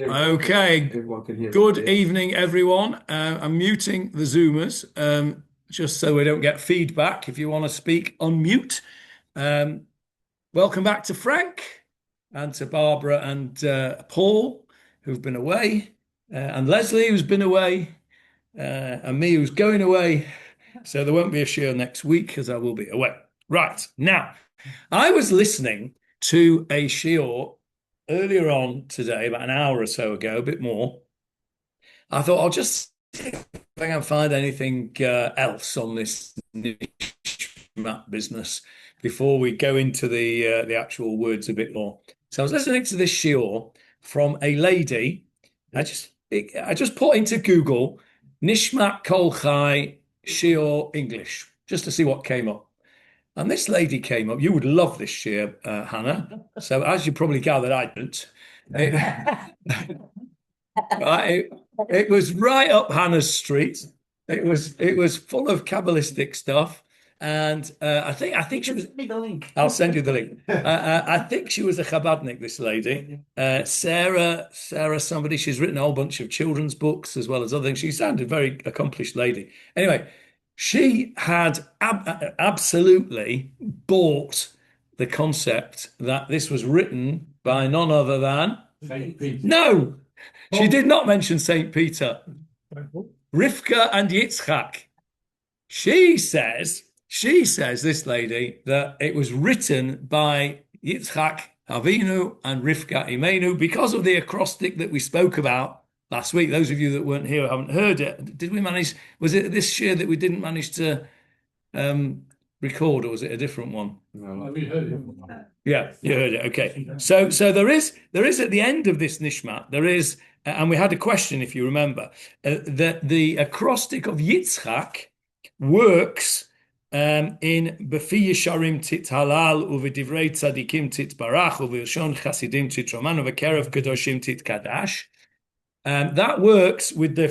Okay, good evening, everyone. I'm muting the Zoomers just so we don't get feedback. If you want to speak, unmute. Um, Welcome back to Frank and to Barbara and Paul, who've been away, and Leslie, who's been away, and me, who's going away. So there won't be a show next week because I will be away. Right, now, I was listening to a shiur earlier on today, about an hour or so ago, a bit more. I thought I'll just see if I can find anything else on this Nishmat business before we go into the actual words a bit more. So I was listening to this shiur from a lady. I just put into Google Nishmat Kol Chai shiur English just to see what came up. And this lady came up. You would love this shiur, Hannah. So as you probably gathered, I didn't. It was right up Hannah's street. It was full of Kabbalistic stuff, and I think she was. Send me the link. I'll send you the link. I think she was a Chabadnik. This lady, Sarah, somebody. She's written a whole bunch of children's books as well as other things. She sounded a very accomplished lady. Anyway, she had absolutely bought the concept that this was written by none other than no. She did not mention Saint Peter. Rivka and Yitzchak. She says, this lady, that it was written by Yitzchak Avinu and Rivka Imenu because of the acrostic that we spoke about last week. Those of you that weren't here haven't heard it. Did we manage? Was it this year that we didn't manage to record, or was it a different one? No, we heard it. Yeah, you heard it. Okay. So there is at the end of this Nishmat, there is, and we had a question, if you remember, that the acrostic of Yitzchak works in Befi Yesharim tit halal u'v'divrei tzadikim tit barach u'v'ilshon chasidim tit roman u'v'kerev kedoshim tit kadash. That works with the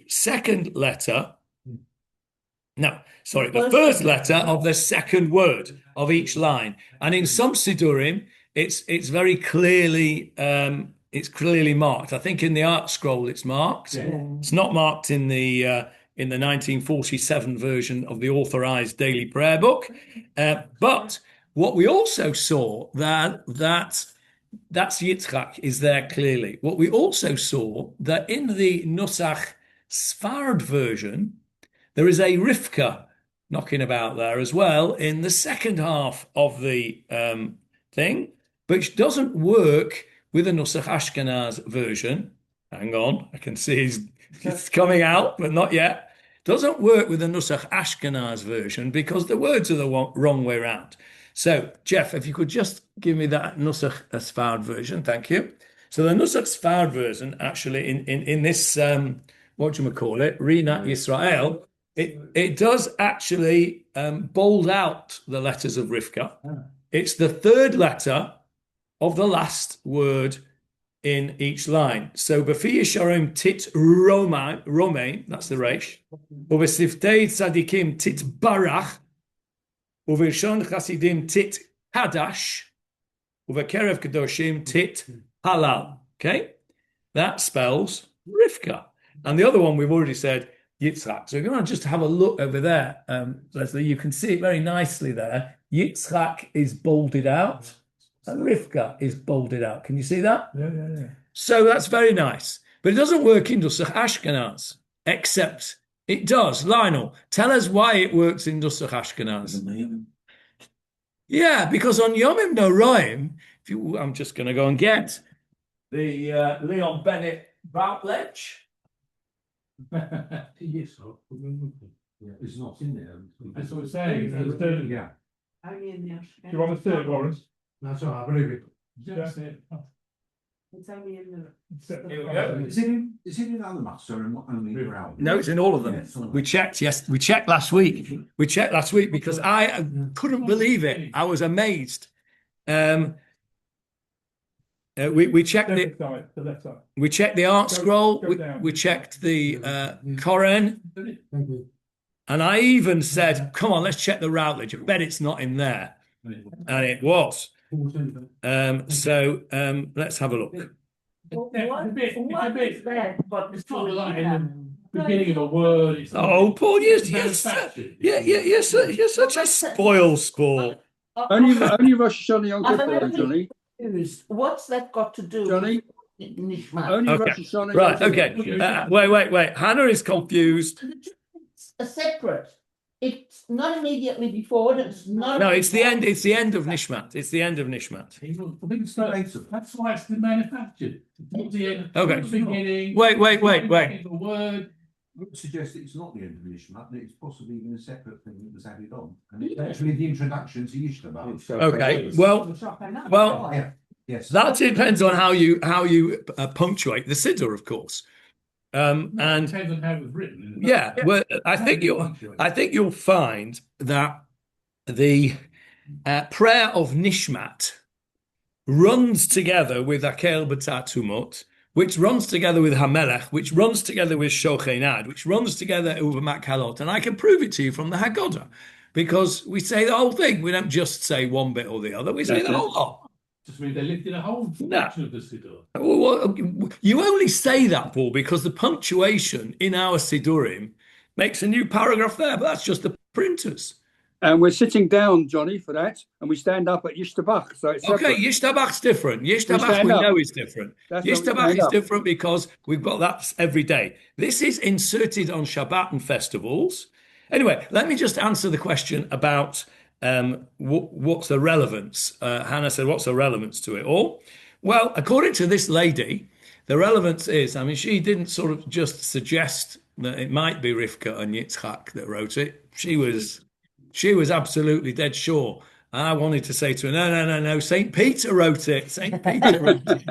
second letter. No, sorry, the first letter of the second word of each line. And in some Sidurim, it's very clearly marked. I think in the Art Scroll it's marked. Yeah. It's not marked in the 1947 version of the Authorized Daily Prayer Book. But what we also saw that's Yitzchak is there clearly. What we also saw that in the Nusach Sfard version, there is a Rivka knocking about there as well in the second half of the thing, which doesn't work with the Nusach Ashkenaz version. Hang on, I can see it's coming out, but not yet. Doesn't work with the Nusach Ashkenaz version because the words are the wrong way around. So, Jeff, if you could just give me that Nusach Sfard version, thank you. So the Nusach Sfard version, actually, in this, what do you call it, Rinat Yisrael, it does actually bold out the letters of Rivka. It's the third letter of the last word in each line. So Befi Yesharim tit Romain, that's the Reish. Uvesiftei tzadikim tit barach. Uvilshon chasidim tit kadash. Uvekerev kedoshim tit halal. Okay? That spells Rivka. And the other one we've already said, Yitzchak. So if you want to just have a look over there, Leslie, you can see it very nicely there. Yitzchak is bolded out and Rivka is bolded out. Can you see that? Yeah. So that's very nice. But it doesn't work in Nusach Ashkenaz, except it does. Lionel, tell us why it works in Nusach Ashkenaz. Yeah, because on Yomim Noraim, I'm just going to go and get the Leon Bennett Routledge. Yes, it's not in there. That's what it's saying. It's the third. Yeah. Do you want the third, Lawrence? That's all right, I believe it. That's it. It's only in the. Here we go. Is it in other maths or only in ground? No, it's in all of them. Yeah, We checked last week. We checked last week because I couldn't believe it. I was amazed. We checked it. The left side. We checked the Art Scroll. down. We checked the Koran, Thank you. and I even said, "Come on, let's check the Routledge. I bet it's not in there." And it was. Let's have a look. It's sort of like in the beginning of a word. It's Oh, Paul, you're manufactured. you're such a spoil sport. Only Rosh Hashanah on Good Day, Johnny. What's that got to do Johnny? with Nishmat? Only Okay. Rosh Hashanah. Right, Yom Kippur. okay. Wait. Hannah is confused. It's a separate. It's not immediately before. It's not. No, it's the end. It's the end of Nishmat. It's the end of Nishmat. I think that's why it's manufactured. It's the end. Okay. The beginning. Wait. The word. I would suggest that it's not the end of Nishmat, that it's possibly even a separate thing that was added on. And it's actually the introduction to Tisha B'Av. Okay. Well, Yeah. Yes. that depends on how you punctuate the siddur, of course. And Depends on how it was written. yeah, well, I think you'll find that the prayer of Nishmat runs together with Akel B'Tatumot, which runs together with Hamelech, which runs together with Shochenad, which runs together with Makhalot. And I can prove it to you from the Haggadah, because we say the whole thing. We don't just say one bit or the other. We say the whole lot. Just means they lifted a whole section of the siddur. Well, you only say that, Paul, because the punctuation in our Siddurim makes a new paragraph there, but that's just the printers. And we're sitting down, Johnny, for that, and we stand up at Yishtabach. So it's Okay, separate. Yishtabach's different. Yishtabach stand we up. know is different. That's how we Yishtabach stand is up. different because we've got that every day. This is inserted on Shabbat and festivals. Anyway, let me just answer the question about what's the relevance. Hannah said, what's the relevance to it all? Well, according to this lady, the relevance is, I mean, she didn't sort of just suggest that it might be Rivka and Yitzchak that wrote it. She was absolutely dead sure. And I wanted to say to her, no, St. Peter wrote it. St. Peter wrote it.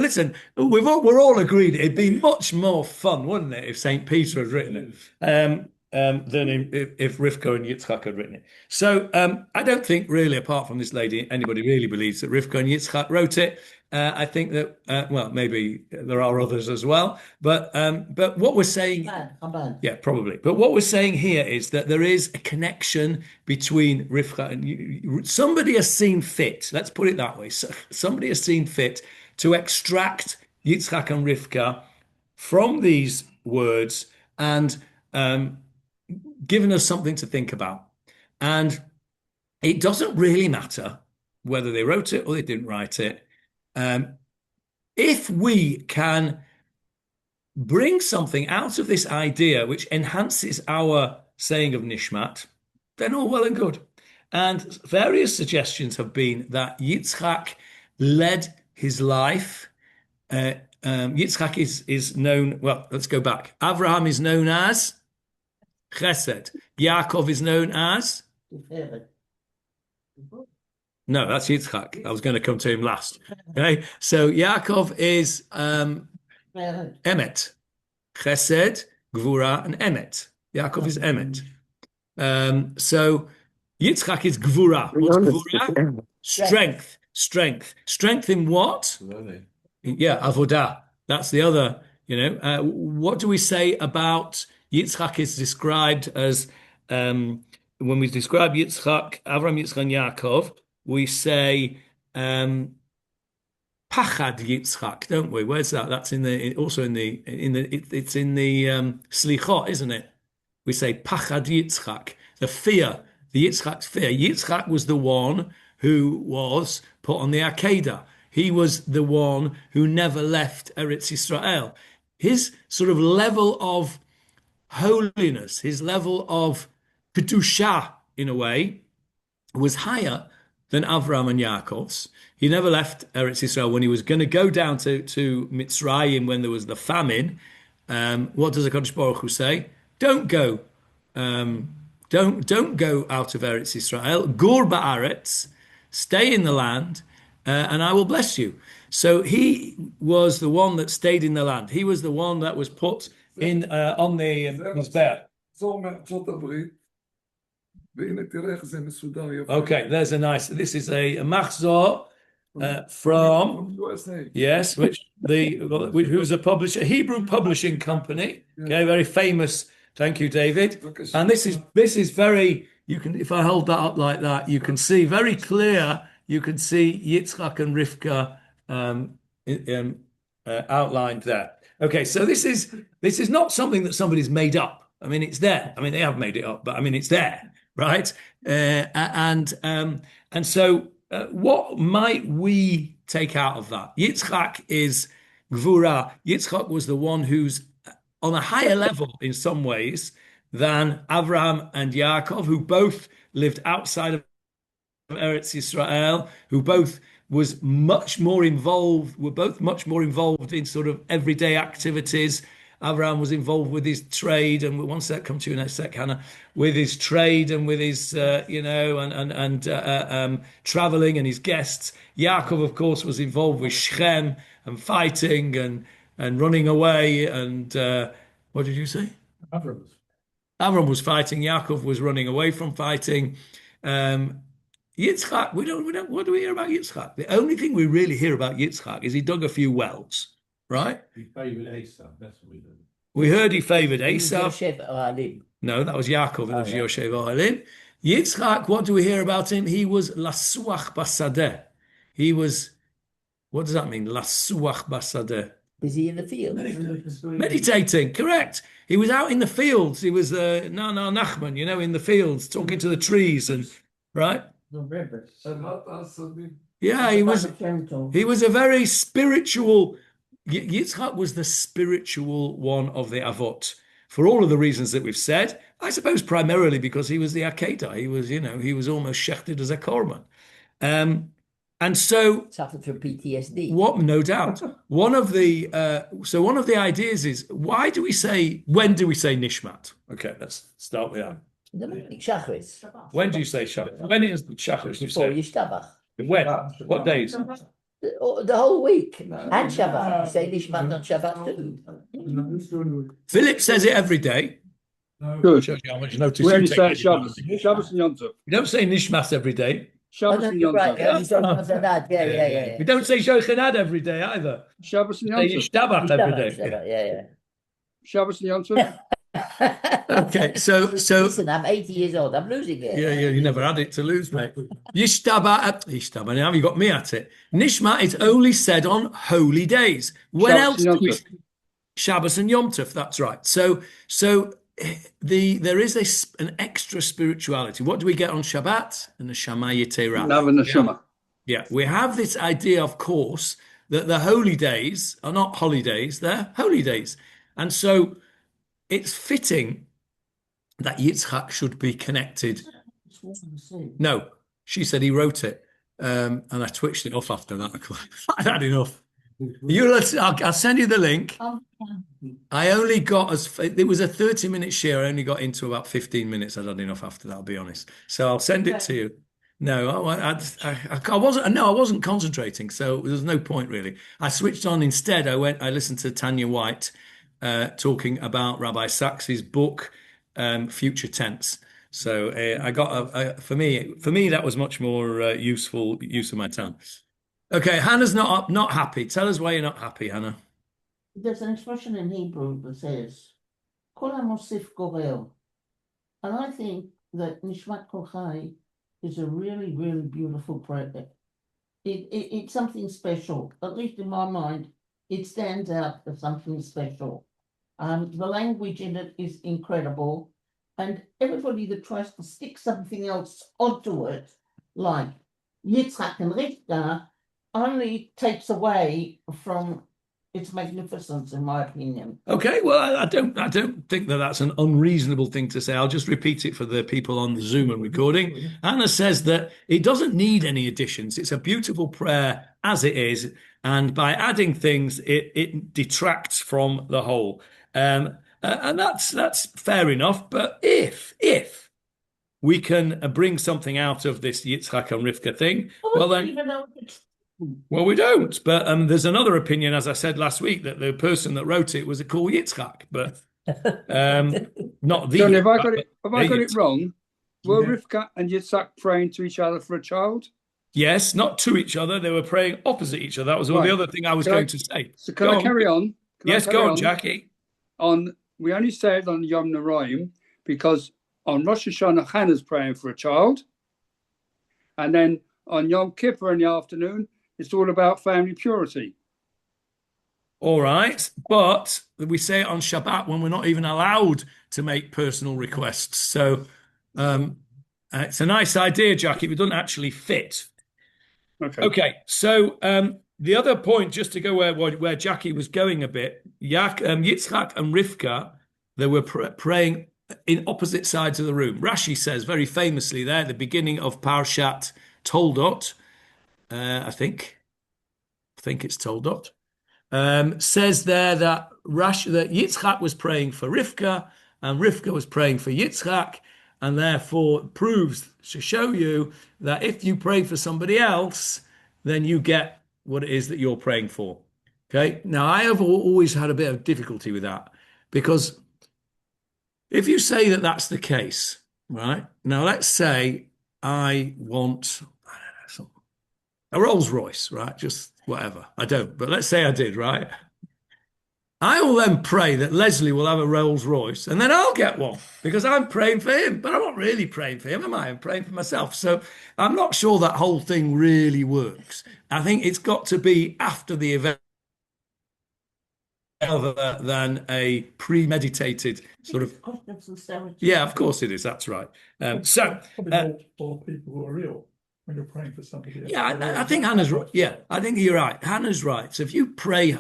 Listen, we're all agreed it'd be much more fun, wouldn't it, if St. Peter had written it than if Rivka and Yitzchak had written it. So I don't think really, apart from this lady, anybody really believes that Rivka and Yitzchak wrote it. I think that, well, maybe there are others as well. But what we're saying... Yeah, probably. But what we're saying here is that there is a connection between Rivka and... Somebody has seen fit, let's put it that way. Somebody has seen fit to extract Yitzchak and Rivka from these words and given us something to think about. And it doesn't really matter whether they wrote it or they didn't write it. If we can bring something out of this idea which enhances our saying of Nishmat, then all well and good. And various suggestions have been that Yitzchak led his life. Yitzchak is known, well, let's go back. Avraham is known as Chesed. Yaakov is known as? No, that's Yitzchak. I was going to come to him last. Okay, so Yaakov is Emet. Chesed, Gvura, and Emet. Yaakov is Emet. So Yitzchak is Gvura. What's Gvura? Strength. Strength in what? Yeah, Avodah. That's the other, what do we say about Yitzchak is described as, when we describe Yitzchak, Avraham, Yitzchak, and Yaakov, we say Pachad Yitzchak, don't we? Where's that? That's it's in the Slichot, isn't it? We say Pachad Yitzchak, the Yitzchak's fear. Yitzchak was the one who was put on the Akedah. He was the one who never left Eretz Yisrael. His sort of level of holiness, his level of Kedusha, in a way, was higher than Avraham and Yaakov's. He never left Eretz Yisrael. When he was going to go down to Mitzrayim when there was the famine, what does the HaKadosh Baruch Hu say? Don't go out of Eretz Yisrael. Gur ba'aretz, stay in the land, and I will bless you. So he was the one that stayed in the land. He was the one that was put in on the Mizbeach. Okay, there's a nice. This is a machzor from yes, who's a publisher, Hebrew publishing company. Okay, very famous. Thank you, David. And this is very. You can, if I hold that up like that, you can see very clear you can see Yitzchak and Rivka outlined there. Okay, so this is not something that somebody's made up. I mean, it's there. I mean, they have made it up, but I mean, it's there, right? And so, what might we take out of that? Yitzchak is Gvura. Yitzchak was the one who's on a higher level in some ways than Abraham and Yaakov, who both lived outside of Eretz Yisrael, who both were much more involved in sort of everyday activities. Abraham was involved with his trade, and one sec, come to you in a sec, Hannah, with his trade and with his, traveling and his guests. Yaakov, of course, was involved with Shechem and fighting and running away. And what did you say? Avram was fighting. Yaakov was running away from fighting. Yitzchak, we don't. What do we hear about Yitzchak? The only thing we really hear about Yitzchak is he dug a few wells, right? He favoured Esau. That's what we do. We heard he favoured Esau. Yoshev Ohalim. No, that was Yaakov. It was Yoshev Ohalim. Yitzchak, what do we hear about him? He was lasuach basadeh. He was. What does that mean? Lasuach basadeh. Busy in the field. Meditating, correct. He was out in the fields. He was Nachman, in the fields, talking to the trees and right. Yeah, he was a very spiritual. Yitzchak was the spiritual one of the Avot for all of the reasons that we've said. I suppose primarily because he was the Akedah. He was almost shechted as a korban. And so suffered from PTSD. What? No doubt. One of the ideas is when do we say Nishmat? Okay, let's start with that. Shachris. When do you say Shabbat? When is Shachris? Before Yishtabach. When? What days? The whole week. And Shabbat. You say Nishmat on Shabbat too. Philip says it every day. Good. Shows you how much notice We you only take. say it Shabbos. Shabbos and Yom Tov. You don't say Nishmat every day. Shabbos and Yom Right, Tov. yeah. We don't say Shochanad every day either. Shabbos and Yom Say Tov. Yishtabach every day. Yeah. Shabbos and Yom Tov. Okay, so Listen, I'm 80 years old. I'm losing it. yeah, you never had it to lose, mate. Yishtaba, now you got me at it. Nishmat is only said on holy days. When Shabbos else and do we? Yom Tov. Shabbos and Yom Tov, that's right. So there is an extra spirituality. What do we get on Shabbat? And the Shema Yiterah. Nav and the Shema. Yeah, we have this idea, of course, that the holy days are not holidays, they're holy days. And so it's fitting that Yitzchak should be connected. No, she said he wrote it. And I twitched it off after that. I'd had enough. I'll send you the link. I only got it was a 30-minute share. I only got into about 15 minutes. I'd had enough after that, I'll be honest. So I'll send it to you. No, I wasn't concentrating, so there was no point really. I switched on instead. I listened to Tanya White talking about Rabbi Sax's book, Future Tense. So I got for me that was much more useful use of my time. Okay, Hannah's not happy. Tell us why you're not happy, Hannah. There's an expression in Hebrew that says, Kol HaMosif Gorel. And I think that Nishmat Kol Chai is a really, really beautiful prayer. It's something special. At least in my mind, it stands out as something special. The language in it is incredible. And everybody that tries to stick something else onto it, like Yitzchak and Rivka, only takes away from its magnificence, in my opinion. Okay, well, I don't think that that's an unreasonable thing to say. I'll just repeat it for the people on the Zoom and recording. Anna says that it doesn't need any additions. It's a beautiful prayer as it is, and by adding things, it detracts from the whole. And that's fair enough. But if we can bring something out of this Yitzchak and Rivka thing, well then. Well, we don't, but there's another opinion, as I said last week, that the person that wrote it was called Yitzchak, but not the. Johnny, Yitzchak, have I got it wrong? Were Rivka and Yitzchak praying to each other for a child? Yes, not to each other. They were praying opposite each other. That was all the other thing I was going to say. So can I carry on? Yes, go on, Jackie. We only said on Yom Noraim because on Rosh Hashanah, Hannah's praying for a child, and then on Yom Kippur in the afternoon, it's all about family purity. All right, but we say it on Shabbat when we're not even allowed to make personal requests. So it's a nice idea, Jackie, but it doesn't actually fit. Okay, so the other point, just to go where Jackie was going a bit, Yitzchak and Rivka, they were praying in opposite sides of the room. Rashi says very famously there at the beginning of Parshat Toldot, I think it's Toldot, says there that Yitzchak was praying for Rivka and Rivka was praying for Yitzchak, and therefore proves to show you that if you pray for somebody else, then you get what it is that you're praying for. Okay. Now, I have always had a bit of difficulty with that, because if you say that that's the case, right? Now, let's say I want, I don't know, a Rolls Royce, right? Just whatever. I don't, but let's say I did, right? I will then pray that Leslie will have a Rolls Royce and then I'll get one because I'm praying for him, but I'm not really praying for him, am I? I'm praying for myself. So I'm not sure that whole thing really works. I think it's got to be after the event rather than a premeditated sort of. Yeah, of course it is. That's right. So for people who are ill when you're praying for somebody else. Yeah, I think Hannah's right. Yeah, I think you're right. Hannah's right. So if you pray,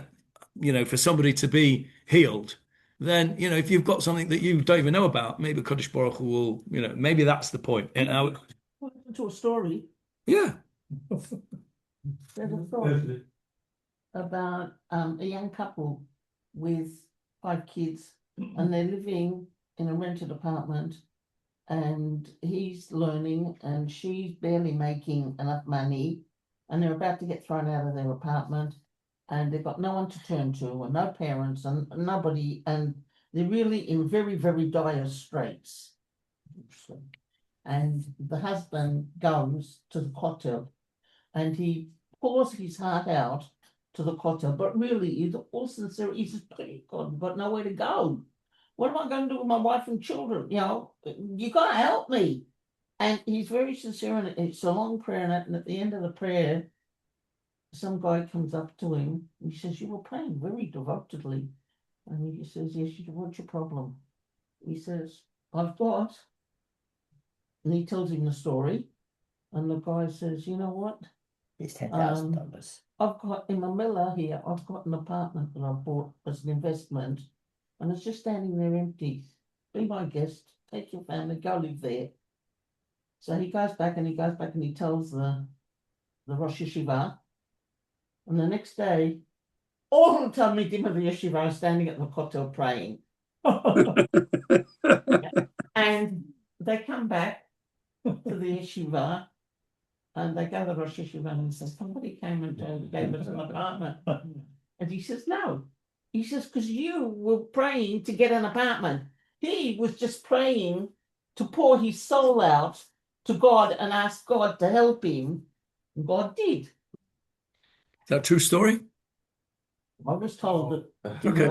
for somebody to be healed, then, if you've got something that you don't even know about, maybe Kodesh Baruch Hu will, maybe that's the point. To a story. Yeah. There's a story about a young couple with 5 kids, and they're living in a rented apartment, and he's learning and she's barely making enough money, and they're about to get thrown out of their apartment, and they've got no one to turn to and no parents and nobody, and they're really in very, very dire straits. And the husband goes to the kotel and he pours his heart out to the kotel, but really, he's all sincere. He says, "Please, God, I've got nowhere to go. What am I going to do with my wife and children? You got to help me." And he's very sincere, and it's a long prayer. And at the end of the prayer, some guy comes up to him and he says, "You were praying very devotedly." And he says, "Yes, what's your problem?" He says, "I've got," and he tells him the story. And the guy says, "You know what? It's $10,000. I've got in Manila here, I've got an apartment that I bought as an investment, and it's just standing there empty. Be my guest, take your family, go live there." So he goes back and he tells the Rosh Yeshiva. And the next day, all the Talmidim of the Yeshiva are standing at the kotel praying. And they come back to the Yeshiva, and they go to the Rosh Yeshiva and say, "Somebody came and gave us an apartment." And he says, "No." He says, "Because you were praying to get an apartment. He was just praying to pour his soul out to God and ask God to help him. And God did." Is that a true story? I was told that. Okay.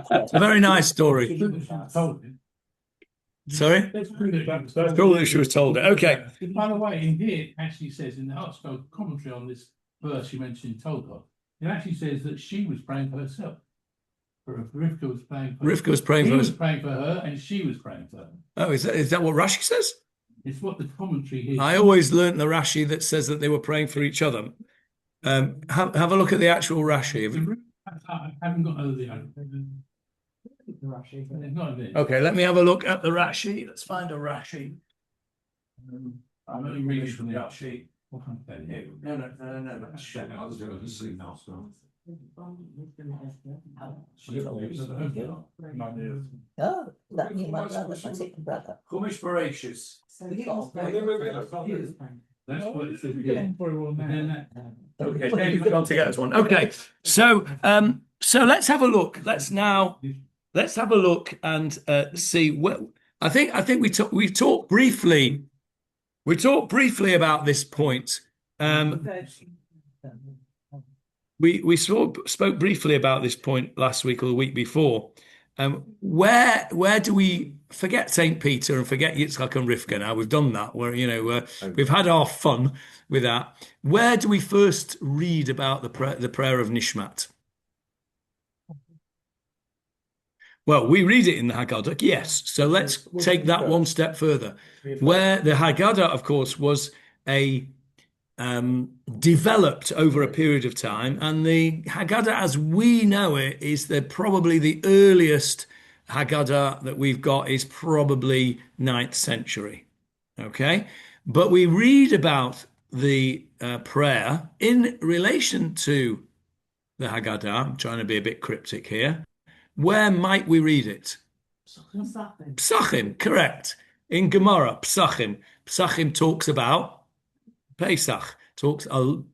That's a very nice story. Sorry? Let's bring it back. Probably she was told it. Okay. By the way, in here, it actually says in the Hartsfield commentary on this verse you mentioned in Toldot, it actually says that she was praying for herself. Rivka was praying for her. Rivka was praying He for was us. praying for her, and she was praying for her. Oh, is that what Rashi says? It's what the commentary here. I always learnt the Rashi that says that they were praying for each other. Have a look at the actual Rashi. I haven't got over the Rashi. It's not a bit. Okay, let me have a look at the Rashi. Let's find a Rashi. I'm only reading from the Rashi. No. I was going to see now, so. Oh, that means my brother, my second brother. Chumash Bereshis. That's what it says here. Okay, David, on to get us one. Okay, so let's have a look. Let's have a look and see what I think we talked briefly. We talked briefly about this point. We spoke briefly about this point last week or the week before. Where do we forget Saint Peter and forget Yitzchak and Rivka now? We've done that. We've had our fun with that. Where do we first read about the prayer of Nishmat? Well, we read it in the Haggadah, yes. So let's take that one step further. Where the Haggadah, of course, was developed over a period of time, and the Haggadah as we know it is probably the earliest Haggadah that we've got is probably 9th century. Okay, but we read about the prayer in relation to the Haggadah. I'm trying to be a bit cryptic here. Where might we read it? Psachim, correct. In Gemara, Psachim. Psachim talks about Pesach, talks about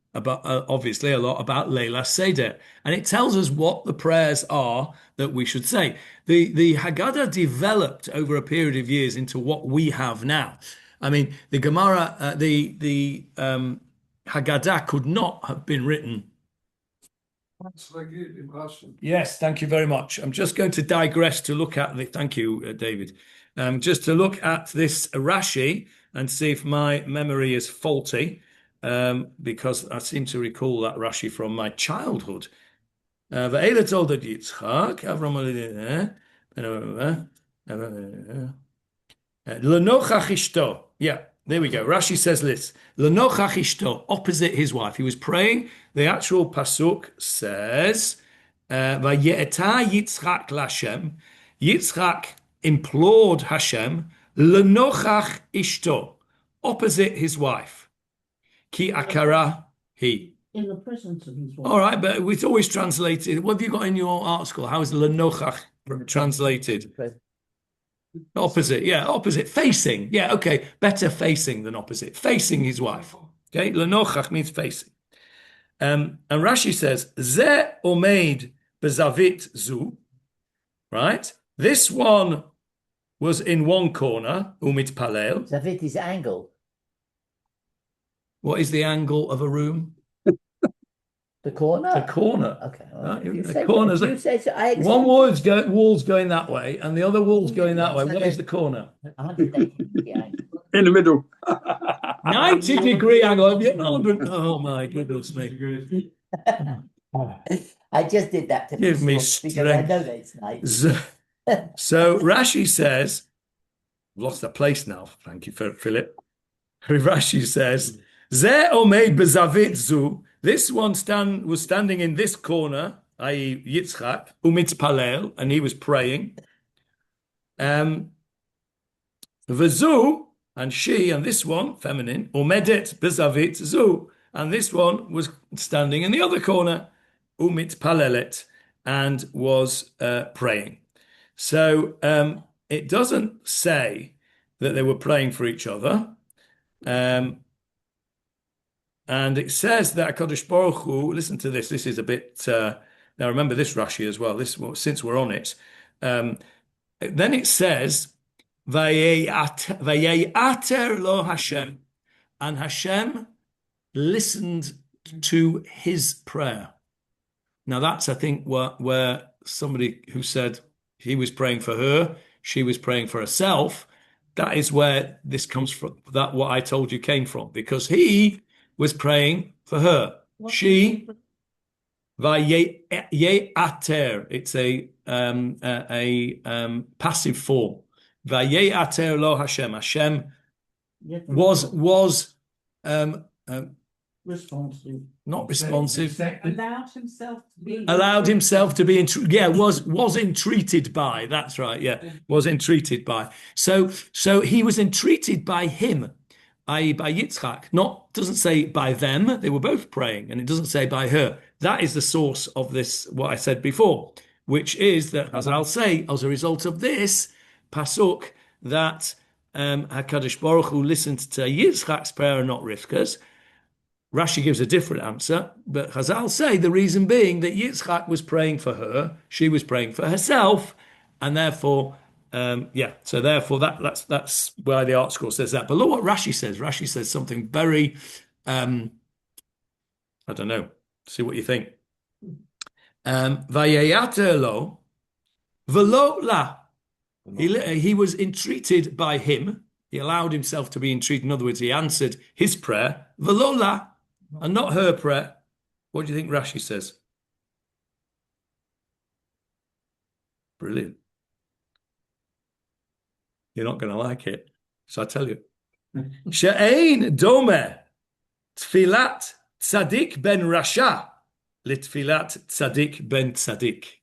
obviously a lot about Leila Seder, and it tells us what the prayers are that we should say. The Haggadah developed over a period of years into what we have now. I mean, the Gemara, the Haggadah could not have been written. Yes, thank you very much. I'm just going to digress to look at thank you, David. Just to look at this Rashi and see if my memory is faulty, because I seem to recall that Rashi from my childhood. Ve'ela toldot Yitzchak, Avram L'nochach ishto. Yeah, there we go. Rashi says this. L'nochach ishto, opposite his wife. He was praying. The actual pasuk says, Vaye'eta Yitzchak l'Hashem. Yitzchak implored Hashem, L'nochach ishto, opposite his wife. Ki akara he. In the presence of his wife. All right, but it's always translated. What have you got in your article? How is L'nochach translated? Opposite, yeah, opposite, facing. Yeah, okay, better facing than opposite. Facing his wife. Okay, L'nochach means facing. And Rashi says, Ze omeid bezavit zu, right? This one was in one corner, umit palel. Zavit is angle. What is the angle of a room? The corner? The corner. Okay. Right? The corner's one wall's going that way, and the other wall's going that way. What is the corner? 180 angle. In the middle. 90-degree angle. Oh my goodness me. I just did that to Give me because I know that it's nice. So Rashi says, I've lost the place now. Thank you, Philip. Rashi says, Ze omeid bezavit zu. This one was standing in this corner, i.e. Yitzchak, umitzpalel, and he was praying. V'zu, and she, and this one, feminine, umedet bezavit zu, and this one was standing in the other corner, umitpalelet, and was praying. So it doesn't say that they were praying for each other. And it says that HaKadosh Baruch Hu, listen to this, this is a bit, now remember this Rashi as well, since we're on it. Then it says, Vaye'ater lo Hashem, and Hashem listened to his prayer. Now that's, I think, where somebody who said he was praying for her, she was praying for herself, that is where this comes from, that what I told you came from, because he was praying for her. She, Vaye'ater, it's a passive form. Vaye'ater lo Hashem. Hashem was responsive. Not responsive. Allowed himself to be Was entreated by. That's right. Yeah, was entreated by. So he was entreated by him, i.e. by Yitzchak. Doesn't say by them. They were both praying, and it doesn't say by her. That is the source of this. What I said before, which is that, as I'll say, as a result of this pasuk, that Hakadosh Baruch Hu listened to Yitzchak's prayer and not Rivka's. Rashi gives a different answer, but Chazal say the reason being that Yitzchak was praying for her, she was praying for herself, and therefore, so therefore that's why the article says that. But look what Rashi says. Rashi says something very, I don't know. See what you think. Vayeyater lo, Velo la. He was entreated by him. He allowed himself to be entreated. In other words, he answered his prayer, velo la, and not her prayer. What do you think Rashi says? Brilliant. You're not going to like it. So I tell you. She'ein dome tfilat tzadik ben rasha litfilat tzadik ben tzadik.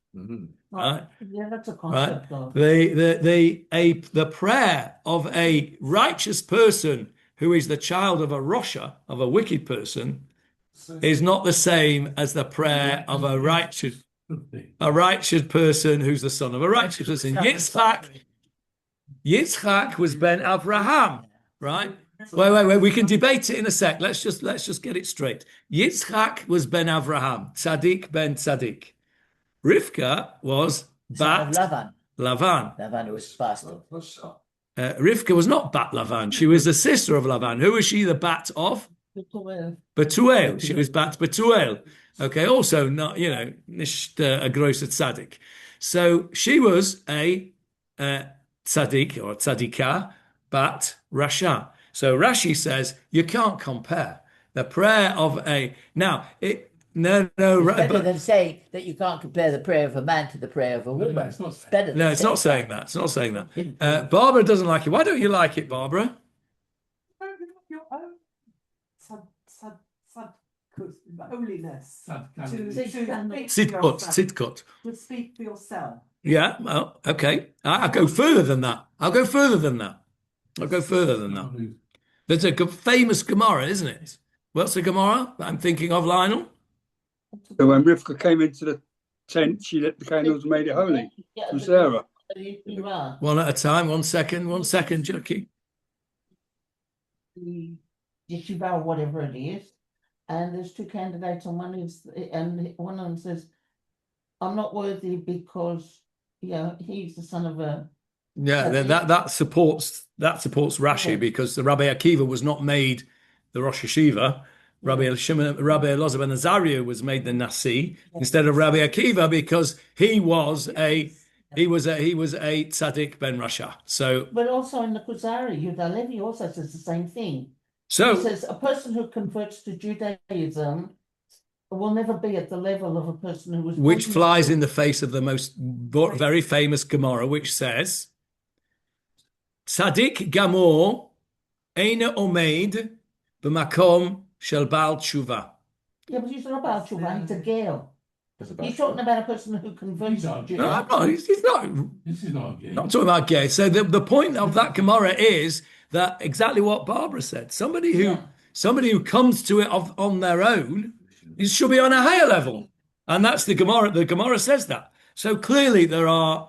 Right? Yeah, that's a concept. Though. The prayer of a righteous person who is the child of a Rosha, of a wicked person, is not the same as the prayer of a righteous person who's the son of a righteous person. Yitzchak was ben Avraham, right? Wait. We can debate it in a sec. Let's just get it straight. Yitzchak was ben Avraham, Tzaddik ben Tzaddik. Rivka was bat Lavan. Lavan. Lavan was faster. Rivka was not bat Lavan. She was the sister of Lavan. Who was she the bat of? Betuel. She was bat Betuel. Okay, also not, nicht a großer tzaddik. So she was a tzaddik or tzaddikah, bat Rasha. So Rashi says you can't compare the prayer of a No. It's better than say that you can't compare the prayer of a man to the prayer of a woman. No, it's not. It's better. No, it's not saying that. It's not saying that. Barbara doesn't like it. Why don't you like it, Barbara? Your own holiness. Tzidkot. To speak for yourself. Yeah, well, okay. I'll go further than that. There's a famous Gemara, isn't it? What's the Gemara that I'm thinking of, Lionel? So when Rivka came into the tent, she lit the candles and made it holy from Sarah. One at a time. 1 second, Jackie. The Yeshiva, whatever it is, and there's two candidates, and one of them says, "I'm not worthy because he's the son of a." Yeah, that supports Rashi because the Rabbi Akiva was not made the Rosh Hashiva. Rabbi Elazar ben Azariah was made the Nasi instead of Rabbi Akiva because he was a tzaddik ben Rasha. So, but also in the Kuzari, Yehuda Levi also says the same thing. So he says a person who converts to Judaism will never be at the level of a person who was. Which flies in the face of the very famous Gemara, which says, "Tzaddik gamor eina omeid b'makom shel bal tshuva." Yeah, but he's not about tshuva. He's a girl. He's talking about a person who converts to Judaism. No, he's not. This is not gay. Not talking about gay. So the point of that Gemara is that exactly what Barbara said. Somebody who comes to it on their own should be on a higher level, and that's the Gemara. The Gemara says that. So clearly there are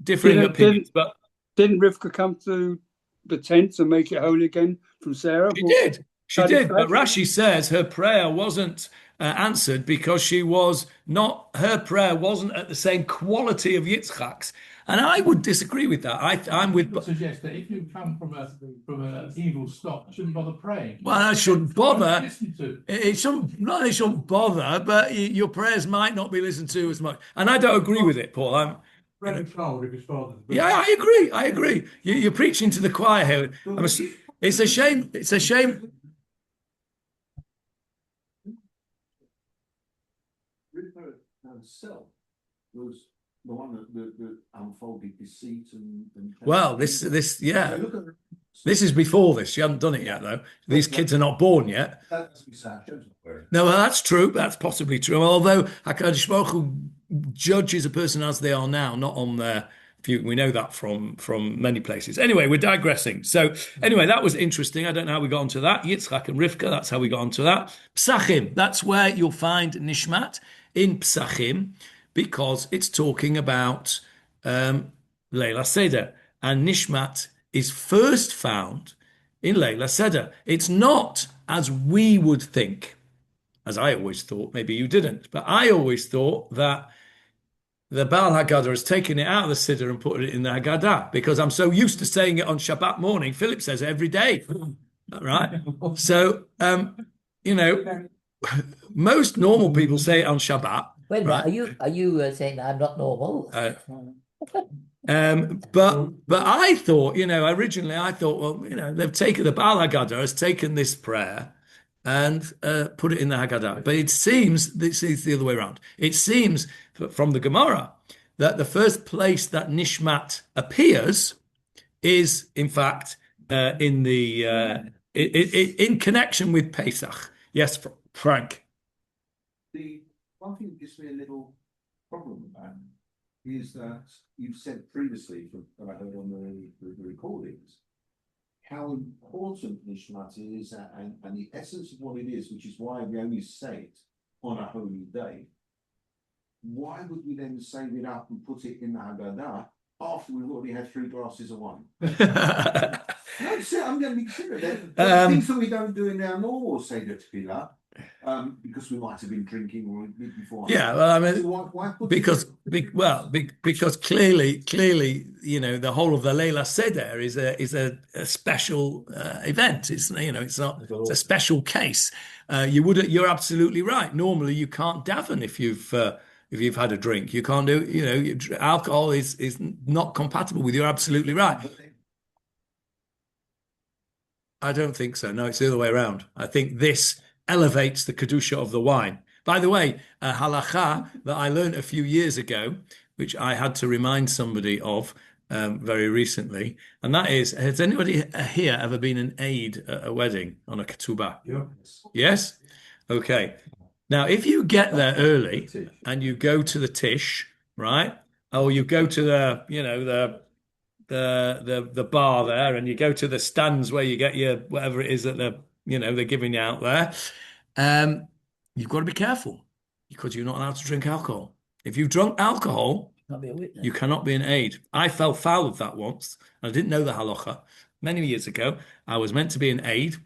differing opinions. But didn't Rivka come to the tent and make it holy again from Sarah? She did. But Rashi says her prayer wasn't answered because her prayer wasn't at the same quality of Yitzchak's. And I would disagree with that. I'm with. People suggest that if you come from an evil stock, you shouldn't bother praying. Well, I shouldn't bother. It shouldn't bother, but your prayers might not be listened to as much. And I don't agree with it, Paul. Yeah, I agree. You're preaching to the choir here. It's a shame. Rivka herself was the one that unfolded deceit and well, this is before this. You haven't done it yet, though. These kids are not born yet. No, well, that's true. That's possibly true. Although HaKadosh Baruch Hu judges a person as they are now, not on their future. We know that from many places. Anyway, we're digressing. So anyway, that was interesting. I don't know how we got onto that. Yitzchak and Rivka, that's how we got onto that. Psachim, that's where you'll find Nishmat in Psachim, because it's talking about Leila Seder. And Nishmat is first found in Leila Seder. It's not as we would think, as I always thought, maybe you didn't, but I always thought that the Baal Haggadah has taken it out of the Siddur and put it in the Haggadah, because I'm so used to saying it on Shabbat morning. Philip says it every day, right? So, most normal people say it on Shabbat. Wait a right? minute, are you saying that I'm not normal? But I thought, originally I thought, well, they've taken the Baal Haggadah has taken this prayer and put it in the Haggadah. But it seems this is the other way around. It seems from the Gemara that the first place that Nishmat appears is, in fact, in connection with Pesach. Yes, Frank. The one thing that gives me a little problem with that is that you've said previously, that I heard on the recordings, how important Nishmat is and the essence of what it is, which is why we only say it on a holy day. Why would we then save it up and put it in the Haggadah after we've already had 3 glasses of wine? No, I'm going to be serious. Things that we don't do in our normal Seder Tefilah, because we might have been drinking or before. Yeah, well, I mean, so why because clearly, the whole of the Leila Seder is a special event. It's it's a special case. You're absolutely right. Normally, you can't daven if you've had a drink. You can't do. Alcohol is not compatible with. You're absolutely right. I don't think so. No, it's the other way around. I think this elevates the kedusha of the wine. By the way, a halacha that I learned a few years ago, which I had to remind somebody of very recently, and that is: has anybody here ever been an aide at a wedding on a ketubah? Yes. Yes. Okay. Now, if you get there early and you go to the tish, right, or you go to the bar there, and you go to the stands where you get your whatever it is that they're giving you out there, you've got to be careful because you're not allowed to drink alcohol. If you've drunk alcohol, you cannot be an aide. I fell foul of that once. I didn't know the halacha. Many years ago, I was meant to be an aide,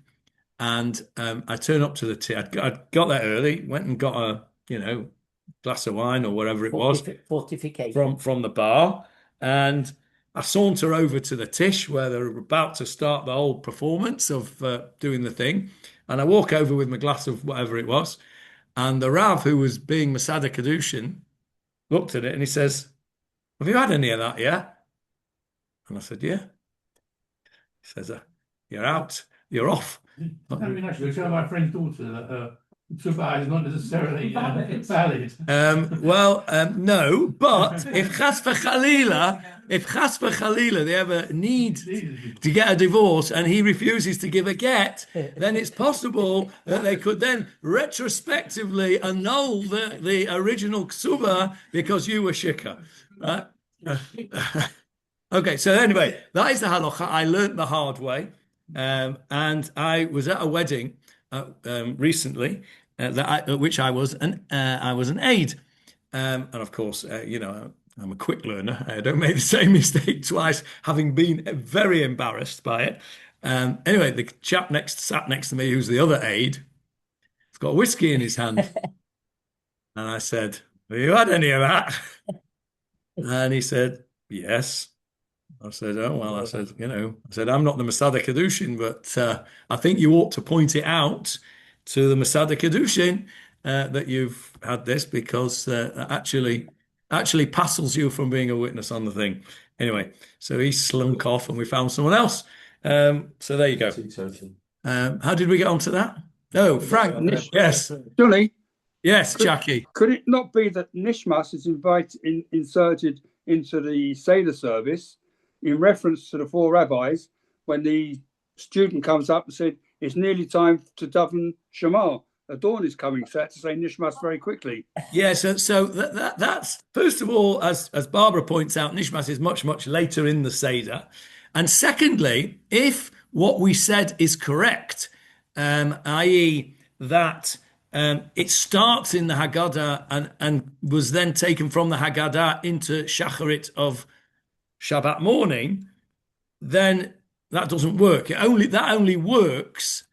and I turned up to the I'd got there early, went and got a glass of wine or whatever it was from the bar, and I saunter over to the tish where they're about to start the whole performance of doing the thing. And I walk over with my glass of whatever it was. And the Rav, who was being Masada Kedushin, looked at it and he says, "Have you had any of that yet?" And I said, "Yeah." He says, "You're out. You're off." I mean, actually, tell my friend's daughter that her Shabbat is not necessarily valid. No, but if Chas v'Chalila they ever need to get a divorce and he refuses to give a get, then it's possible that they could then retrospectively annul the original ksuba because you were shikha. Right? Okay, so anyway, that is the halacha. I learned the hard way. And I was at a wedding recently which I was an aide, and of course, I'm a quick learner. I don't make the same mistake twice, having been very embarrassed by it. Anyway, the chap sat next to me, who's the other aide, has got whiskey in his hand, and I said, "Have you had any of that?" And he said, "Yes." I said, "Oh, well," I said, "I'm not the Masada Kedushin, but I think you ought to point it out to the Masada Kedushin that you've had this because actually passels you from being a witness on the thing." Anyway, so he slunk off and we found someone else. So there you go. How did we get onto that? Oh, Frank. Yes. Johnny? Yes, Jackie. Could it not be that Nishmas is inserted into the Seder service in reference to the 4 rabbis when the student comes up and said, "It's nearly time to daven Shema. The dawn is coming." So I had to say Nishmas very quickly. Yeah, so that's first of all, as Barbara points out, Nishmas is much, much later in the Seder. And secondly, if what we said is correct, i.e. that it starts in the Haggadah and was then taken from the Haggadah into Shacharit of Shabbat morning, then that doesn't work. That only works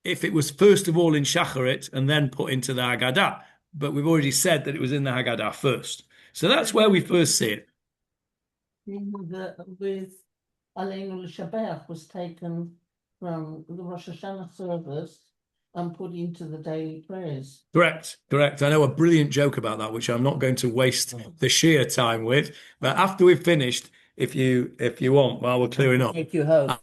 if it was first of all in Shacharit and then put into the Haggadah. But we've already said that it was in the Haggadah first. So that's where we first see it. With Aleinu L'Shabbat was taken from the Rosh Hashanah service and put into the daily prayers. Correct. I know a brilliant joke about that, which I'm not going to waste the sheer time with. But after we've finished, if you want, while we're clearing up, Take you home.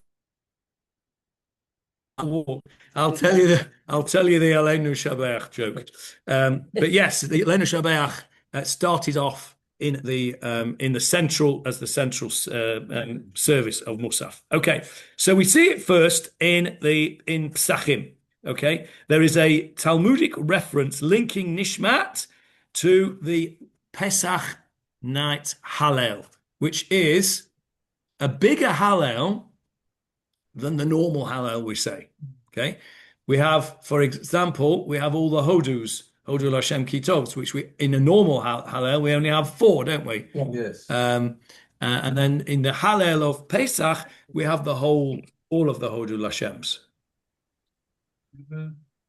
I'll tell you the Elenu Shabeach joke. But yes, the Elenu Shabeach started off in the central service of Musaf. Okay, so we see it first in Psachim. Okay, there is a Talmudic reference linking Nishmat to the Pesach night Hallel, which is a bigger Hallel than the normal Hallel we say. Okay, we have, for example, we have all the Hodus, Hodu Lashem Kitovs, which we in a normal Hallel we only have 4, don't we? Yeah. Yes. And then in the Hallel of Pesach we have all of the Hodu Lashems.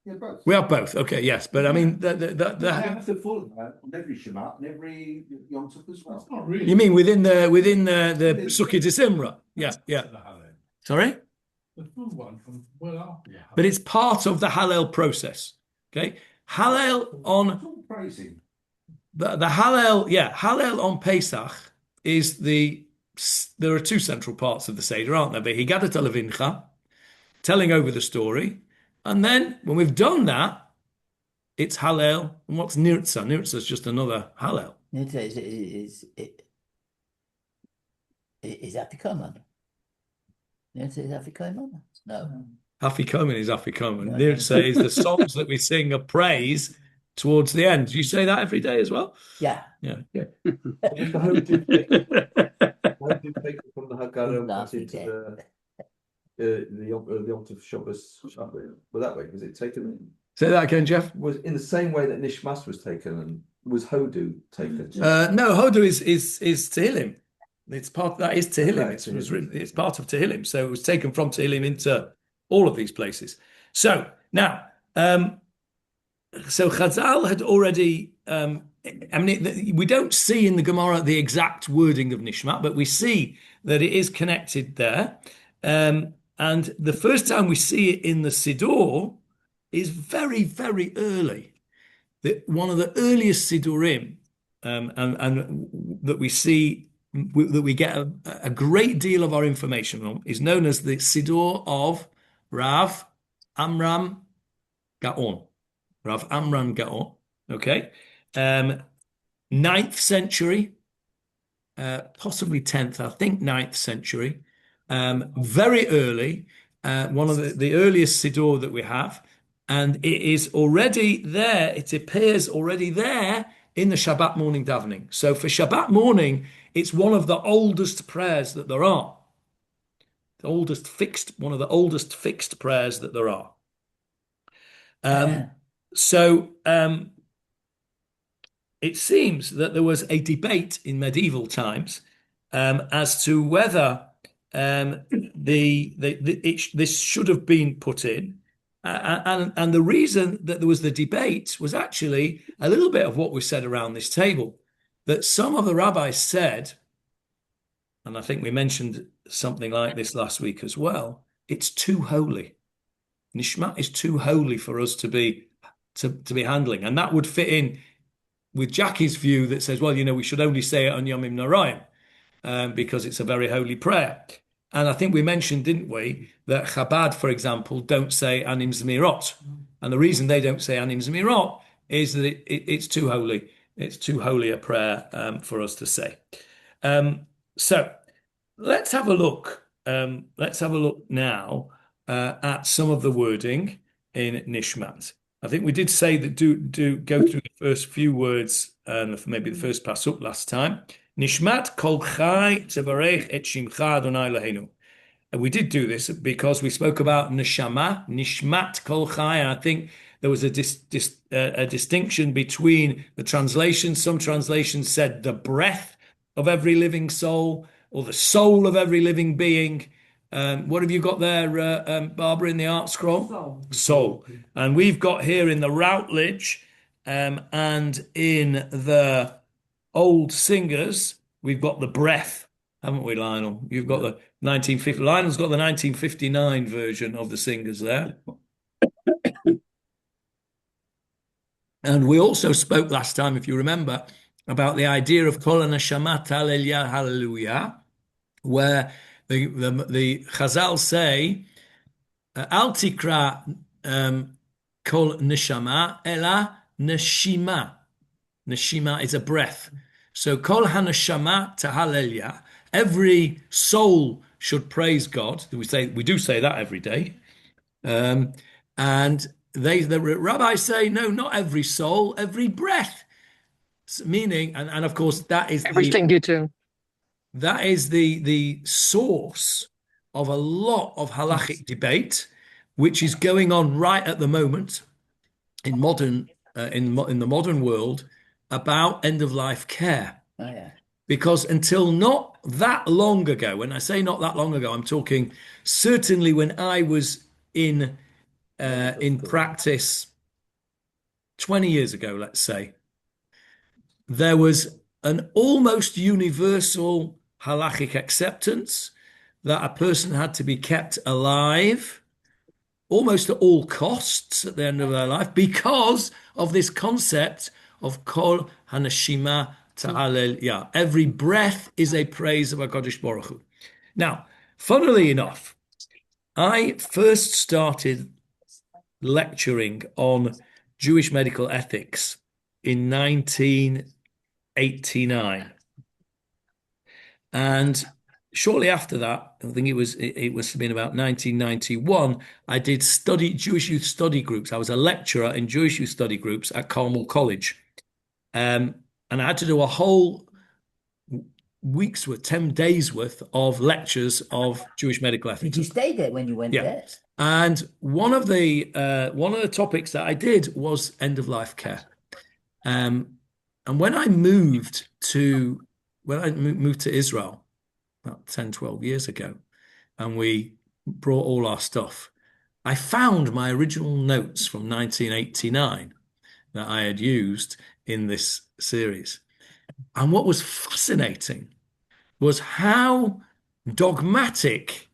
Yeah, both. We have both. Okay, yes, but I mean They have to follow that on every Shabbat and every Yom Tov as well. It's not really. you mean within the Sukkot Simra? Yeah. The Hallel. Sorry? The full one from well after the Hallel. But it's part of the Hallel process. Okay? Hallel on It's all praising. the Hallel, Hallel on Pesach is there are 2 central parts of the Seder, aren't there? Behigadat Levincha, telling over the story, and then when we've done that, it's Hallel. And what's Nirtza? Nirtza is just another Hallel. Is Afikoman? Is Afikoman? No. Afikomen is Afikomen. Yeah. Nirtza is the songs that we sing of praise towards the end. Do you say that every day as well? Yeah. Yeah. How did they take it from the Haggadah Last into weekend. the Yom Tov Shabbos? Well, that way was it taken? Say that again, Jeff. Was in the same way that Nishmas was taken, and was Hodu taken? No, Hodu is Tehillim. It's part that is Tehillim. Okay, It was written. It's part of Tehillim, so it was taken from Tehillim into all of these places. So now, so Chazal had already. We don't see in the Gemara the exact wording of Nishmat, but we see that it is connected there. And the first time we see it in the Siddur is very, very early. One of the earliest Siddurim, and that we see that we get a great deal of our information on is known as the Siddur of Rav Amram Gaon. Rav Amram Gaon. Okay. 9th century, possibly 10th, I think 9th century. Very early, one of the earliest Siddur that we have. And it is already there, it appears already there in the Shabbat morning davening. So for Shabbat morning, it's one of the oldest prayers that there are. One of the oldest fixed prayers that there are. So it seems that there was a debate in medieval times as to whether this should have been put in. And the reason that there was the debate was actually a little bit of what we said around this table, that some of the rabbis said, and I think we mentioned something like this last week as well, it's too holy. Nishmat is too holy for us to be handling. And that would fit in with Jackie's view that says, well, we should only say it on Yomim Noraim because it's a very holy prayer. And I think we mentioned, didn't we, that Chabad, for example, don't say Anim Zmirot. And the reason they don't say Anim Zmirot is that it's too holy. It's too holy a prayer for us to say. So let's have a look. Let's have a look now at some of the wording in Nishmat. I think we did say that do go through the first few words and maybe the first pasuk last time. Nishmat kol chai tzevarech et shimcha Adonai Eloheinu. And we did do this because we spoke about neshama, nishmat kol chai, and I think there was a distinction between the translations. Some translations said the breath of every living soul or the soul of every living being. What have you got there, Barbara, in the art scroll? Soul. And we've got here in the Routledge and in the Old Singers, we've got the breath, haven't we, Lionel? You've got the 1950. Lionel's got the 1959 version of the Singers there. And we also spoke last time, if you remember, about the idea of Kol Neshama Hallelujah, Hallelujah, where the Chazal say, Al Tikra Kol Neshama Ela Neshima. Neshima is a breath. So Kol HaNeshama Hallelujah. Every soul should praise God. We do say that every day. And the rabbis say, no, not every soul, every breath. Meaning, and of course, that is Everything you do. that is the source of a lot of halachic debate, which is going on right at the moment in the modern world about end of life care. Oh, yeah. Because until not that long ago, when I say not that long ago, I'm talking certainly when I was in practice 20 years ago, let's say, there was an almost universal halachic acceptance that a person had to be kept alive almost at all costs at the end of their life because of this concept of Kol HaNeshima Ta'alel. Yeah, every breath is a praise of HaKadosh Baruch Hu. Now, funnily enough, I first started lecturing on Jewish medical ethics in 1989. And shortly after that, I think it was been about 1991, I did Jewish youth study groups. I was a lecturer in Jewish youth study groups at Carmel College. And I had to do a whole 10 days worth of lectures of Jewish medical ethics. Did you stay there when you went there? And one of the topics that I did was end of life care. And when I moved to Israel about 10, 12 years ago, and we brought all our stuff, I found my original notes from 1989 that I had used in this series. And what was fascinating was how dogmatic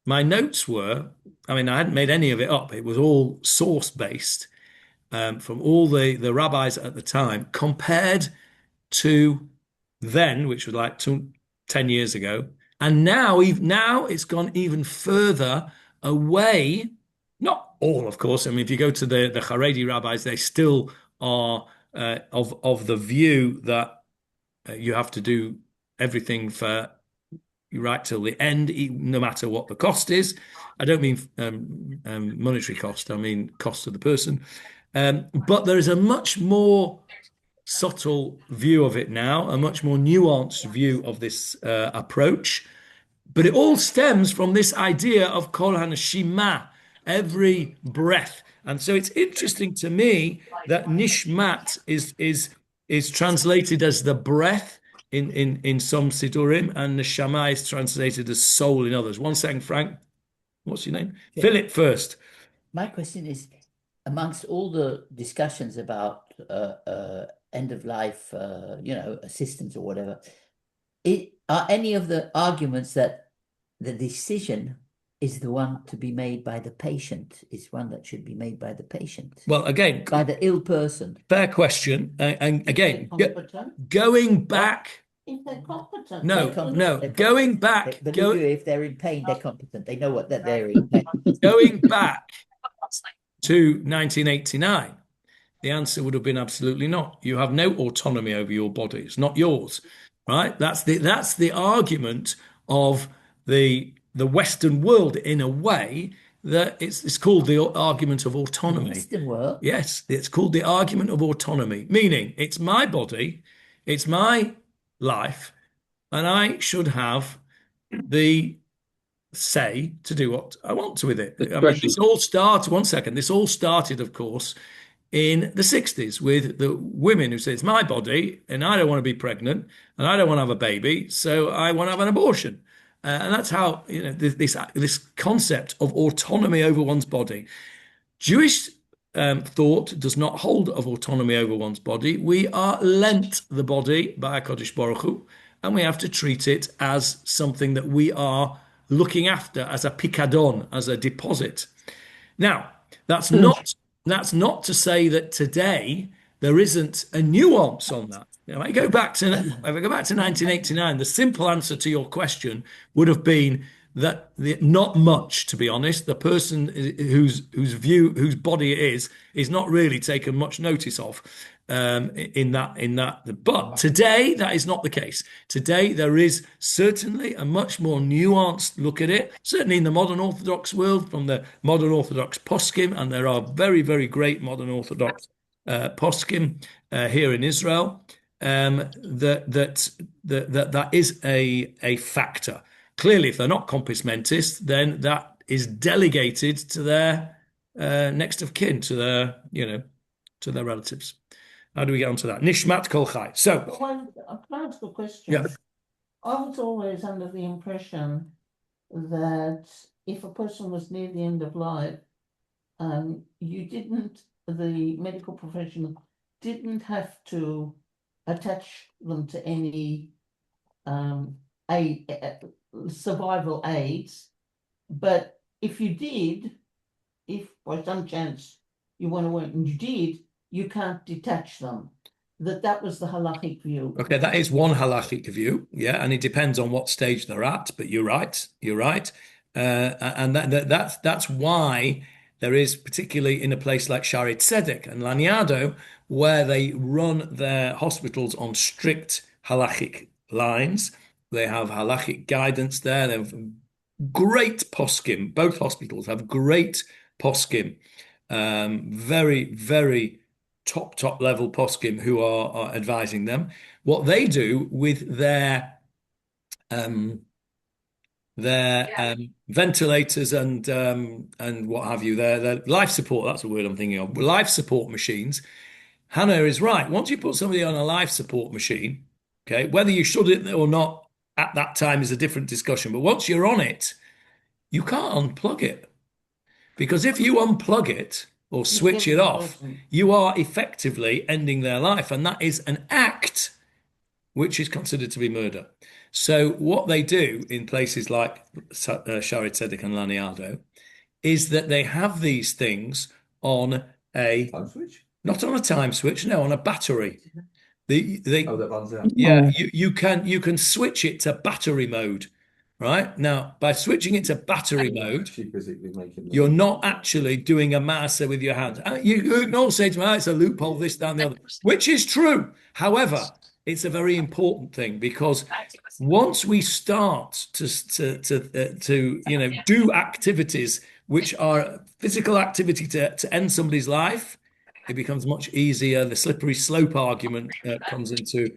my notes were. I mean, I hadn't made any of it up. It was all source-based from all the rabbis at the time compared to then, which was like 10 years ago. And now it's gone even further away. Not all, of course. I mean, if you go to the Haredi rabbis, they still are of the view that you have to do everything for right till the end, no matter what the cost is. I don't mean monetary cost. I mean cost to the person. But there is a much more subtle view of it now, a much more nuanced view of this approach. But it all stems from this idea of Kol HaNeshima, every breath. And so it's interesting to me that Nishmat is translated as the breath in some Sidurim, and Neshama is translated as soul in others. 1 second, Frank. What's your name? Yeah. Philip first. My question is, amongst all the discussions about end of life, assistance or whatever, are any of the arguments that the decision is the one to be made by the patient, is one that should be made by the patient? Well, again, by the ill person. Fair question. And again, going back. If they're competent. No, They're going back. If they're in pain, they're competent. They know what they're in pain. Going back to 1989, the answer would have been absolutely not. You have no autonomy over your body. It's not yours, right? That's the argument of the Western world, in a way, that it's called the argument of autonomy. Western world? Yes, it's called the argument of autonomy, meaning it's my body, it's my life, and I should have the say to do what I want to with it. I mean, this all started, of course, in the 60s with the women who say it's my body and I don't want to be pregnant and I don't want to have a baby, so I want to have an abortion. And that's how, this concept of autonomy over one's body. Jewish thought does not hold of autonomy over one's body. We are lent the body by HaKadosh Baruch Hu, and we have to treat it as something that we are looking after, as a pikadon, as a deposit. Now, that's not to say that today there isn't a nuance on that. If I go back to 1989, the simple answer to your question would have been that not much, to be honest. The person whose body it is not really taken much notice of in that. But today that is not the case. Today there is certainly a much more nuanced look at it. Certainly in the modern Orthodox world, from the modern Orthodox poskim, and there are very, very great modern Orthodox poskim here in Israel. That is a factor. Clearly, if they're not compos mentis, then that is delegated to their next of kin, to their relatives. How do we get onto that? Nishmat kol chai. So, Well, can I ask a question? yeah. I was always under the impression that if a person was near the end of life, the medical professional didn't have to attach them to any survival aids, but if you did, if by some chance you went away and you did, you can't detach them. That was the halachic view. Okay, that is one halachic view, yeah, and it depends on what stage they're at. But you're right, and that's why there is, particularly in a place like Shiur and Laniado, where they run their hospitals on strict halachic lines. They have halachic guidance there. They have great poskim. Both hospitals have great poskim, very, very top level poskim who are advising them. What they do with their ventilators and what have you, their life support, that's the word I'm thinking of, life support machines. Hannah is right. Once you put somebody on a life support machine, okay, whether you should it or not at that time is a different discussion. But once you're on it, you can't unplug it. Because if you unplug it or switch it off, you are effectively ending their life. And that is an act which is considered to be murder. So what they do in places like Shiur Tzedek and Laniado is that they have these things on a Time switch? not on a time switch, no, on a battery. That runs out. Yeah, you can switch it to battery mode, right? Now, by switching it to battery mode, you're not actually doing a maser with your hands. You can all say to me, it's a loophole, this, that, and the other, which is true. However, it's a very important thing because once we start to do activities which are physical activity to end somebody's life, it becomes much easier. The slippery slope argument comes into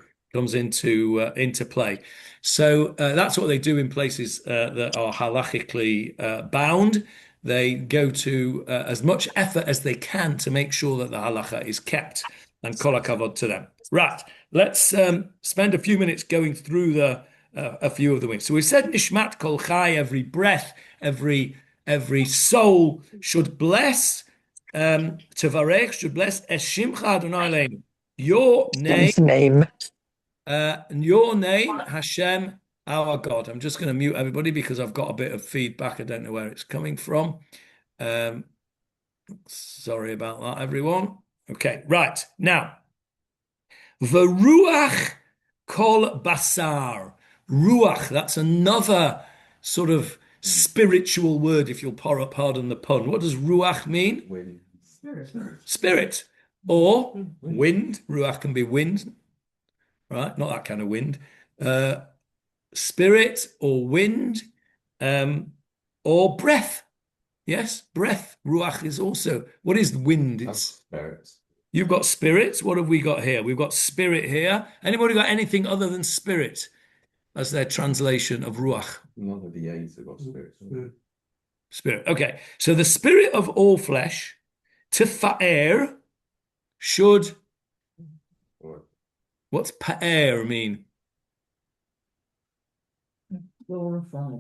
play. So that's what they do in places that are halachically bound. They go to as much effort as they can to make sure that the halacha is kept, and kol hakavod to them. Right. Let's spend a few minutes going through a few of the wings. So we said Nishmat kol chai, every breath, every soul should bless. Tevarech should bless Eshimcha Adonai Eloheinu. Your name, Hashem, our God. I'm just going to mute everybody because I've got a bit of feedback. I don't know where it's coming from. Sorry about that, everyone. Okay, right. Now, V'ruach kol basar. Ruach, that's another sort of spiritual word, if you'll pardon the pun. What does ruach mean? Wind. Spirit. Or wind. Ruach can be wind, right? Not that kind of wind. Spirit or wind, or breath. Yes, breath. Ruach is also. What is wind? It's spirits. You've got spirits. What have we got here? We've got spirit here. Anybody got anything other than spirit as their translation of ruach? None of the A's have got spirits. Spirit. Okay. So the spirit of all flesh, Tefilah, should. What's pa'er mean?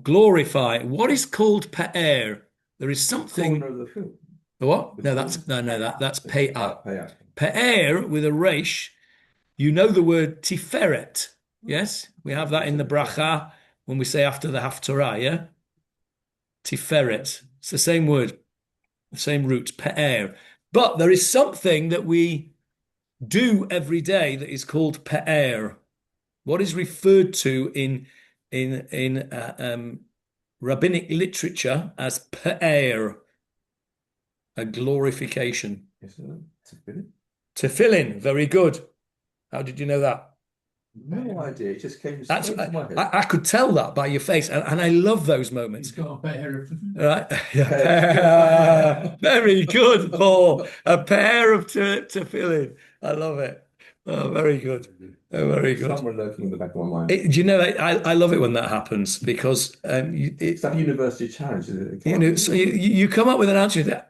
Glorify. What is called pa'er? There is something. The what? No, that's pa'ar. Pa'er with a resh. You know the word tiferet. Yes, we have that in the bracha when we say after the haftarah. Yeah, tiferet. It's the same word, the same root, pa'er. But there is something that we do every day that is called pe'er? What is referred to in rabbinic literature as pe'er, a glorification? Yes, Tefilah. Tefillin, very good. How did you know that? No idea. It just came That's straight to my head. I could tell that by your face, and I love those moments. He's got a better. Right? Yeah. Very good, Paul. A pair of tefillin. I love it. Oh, very good. Oh, very good. Somewhere lurking in the back of my mind. Do you know, I love it when that happens because It's that university challenge, isn't it? you know, so you come up with an answer that,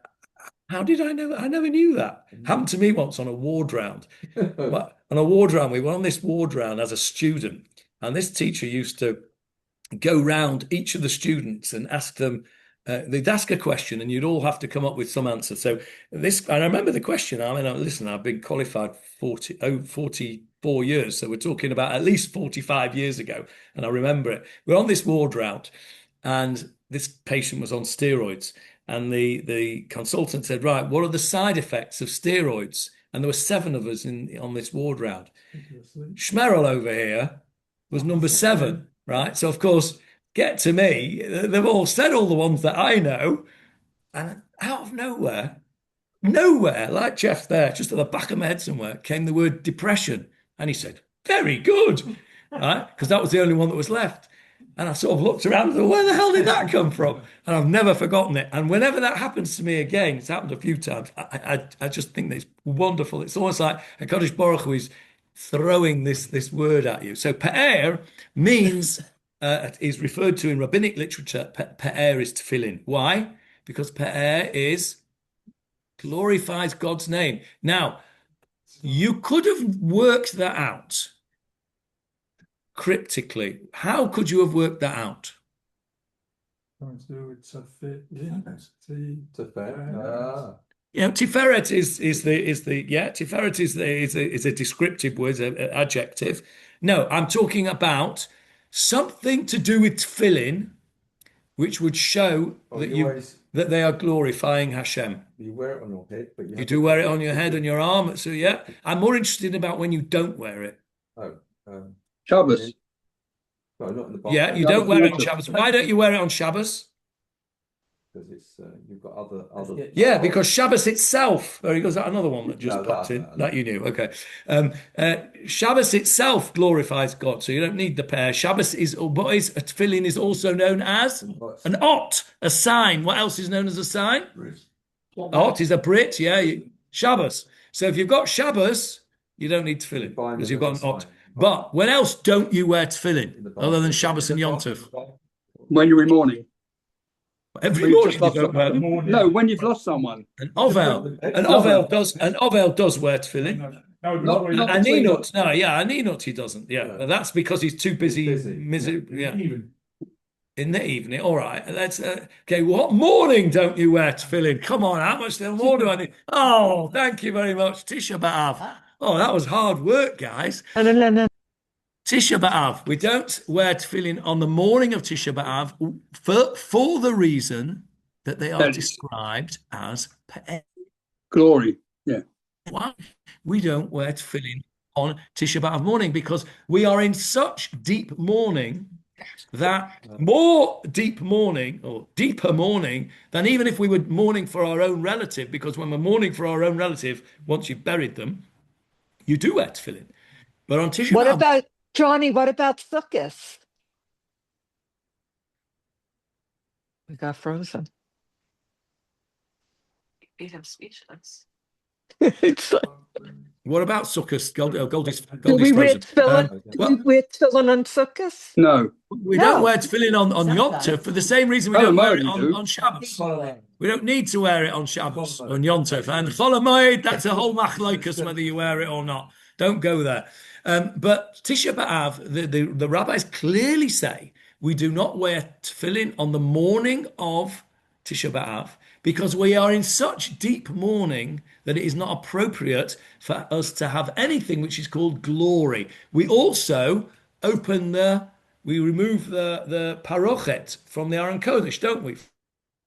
how did I know that? I never knew that. Happened to me once on a ward round. On a ward round, we were on this ward round as a student, and this teacher used to go round each of the students and ask them, they'd ask a question and you'd all have to come up with some answer. So I remember the question. I mean, listen, I've been qualified 44 years. So we're talking about at least 45 years ago. And I remember it. We're on this ward round and this patient was on steroids. And the consultant said, right, what are the side effects of steroids? And there were 7 of us on this ward round. Schmerel over here was number 7, right? So, of course, get to me. They've all said all the ones that I know. And out of nowhere, like Jeff there, just at the back of my head somewhere, came the word depression. And he said, very good, right? Because that was the only one that was left. And I sort of looked around and thought, where the hell did that come from? And I've never forgotten it. And whenever that happens to me again, it's happened a few times, I just think that it's wonderful. It's almost like a Kodesh Baruch Hu is throwing this word at you. So pe'er means, is referred to in rabbinic literature, pe'er is tefillin. Why? Because pe'er glorifies God's name. Now, you could have worked that out cryptically. How could you have worked that out? Tiferet is a descriptive word, an adjective. No, I'm talking about something to do with tefillin, which would show that they are glorifying Hashem. You wear it on your head, but you do wear it on your head and your arm. So yeah, I'm more interested about when you don't wear it. Shabbos. No, not in the Yeah, you don't wear it on Shabbos. Why don't you wear it on Shabbos? Because it's you've got other. Yeah, because Shabbos itself. There he goes. Another one that just popped in that you knew. Okay, Shabbos itself glorifies God, so you don't need the pair. Shabbos is a tefillin is also known as an ot, a sign. What else is known as a sign? Ot is a brit. Yeah, Shabbos. So if you've got Shabbos, you don't need tefillin because you've got an ot. But when else don't you wear tefillin other than Shabbos and Yom Tov? When you're in mourning. Every morning you don't wear them. No, when you've lost someone. An Ovel does wear tefillin. Aninut, no, yeah, Aninut he doesn't. Yeah, but that's because he's too busy. Yeah. In the evening, all right. Let's okay. What morning don't you wear tefillin? Come on, how much more do I need? Oh, thank you very much, Tisha B'Av. Oh, that was hard work, guys. Tisha B'Av. We don't wear tefillin on the morning of Tisha B'Av for the reason that they are described as glory. Yeah. Why we don't wear tefillin on Tisha B'Av morning? Because we are in such deep mourning that more deep mourning or deeper mourning than even if we were mourning for our own relative. Because when we're mourning for our own relative, once you've buried them, you do wear tefillin. But on Tisha B'Av, what about Johnny? What about Sukkot? We got frozen. Made him speechless. what about Sukkot? Goldie's Do we wear frozen. tefillin on Sukkot? No. We don't wear tefillin on Yom Tov for the same reason we don't wear it on Shabbos. We don't need to wear it on Shabbos, on Yom Tov. And Chol HaMoed, that's a whole machlokas whether you wear it or not. Don't go there. But Tisha B'Av, the rabbis clearly say we do not wear tefillin on the morning of Tisha B'Av because we are in such deep mourning that it is not appropriate for us to have anything which is called glory. We also we remove the parochet from the Aron Kodesh, don't we?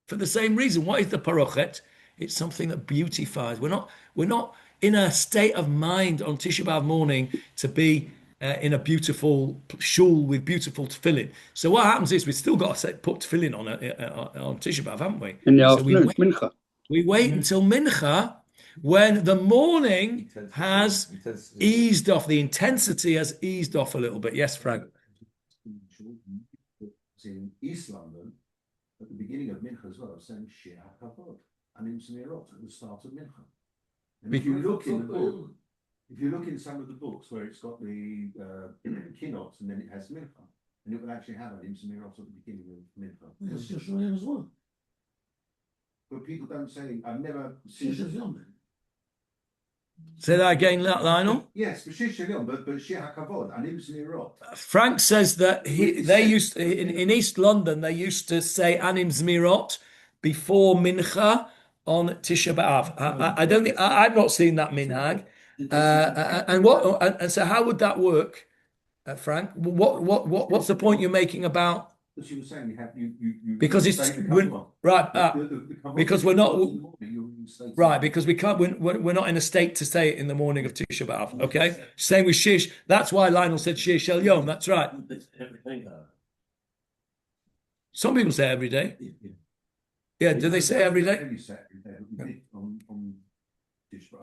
For the same reason. What is the parochet? It's something that beautifies. We're not in a state of mind on Tisha B'Av morning to be in a beautiful shul with beautiful tefillin. So what happens is we've still got to put tefillin on Tisha B'Av, haven't we? In the So afternoon, mincha. we wait until mincha when the morning has eased off. The intensity has eased off a little bit. Yes, Frank. In East London, at the beginning of Mincha as well, saying Shiur HaKavod and Im Smirot at the start of Mincha. And if you look in the book, if you look in some of the books where it's got the Kinot and then it has Mincha, and it will actually have an Im Smirot at the beginning of Mincha. It's just right as well. But people don't say, I've never seen. Say that again, Lionel. Yes, but Shiur Shiur HaKavod and Im Smirot. Frank says that they used in East London they used to say Anim Zmirot before Mincha on Tisha B'Av. I don't think I've not seen that minhag. And so how would that work, Frank? What's the point you're making about? Because you were saying Because it's right because we're not right because we can't we're not in a state to say it in the morning of Tisha B'Av. Okay, same with Shish. That's why Lionel said Shir Shel Yom. That's right. Some people say every day. Yeah, do they say every day?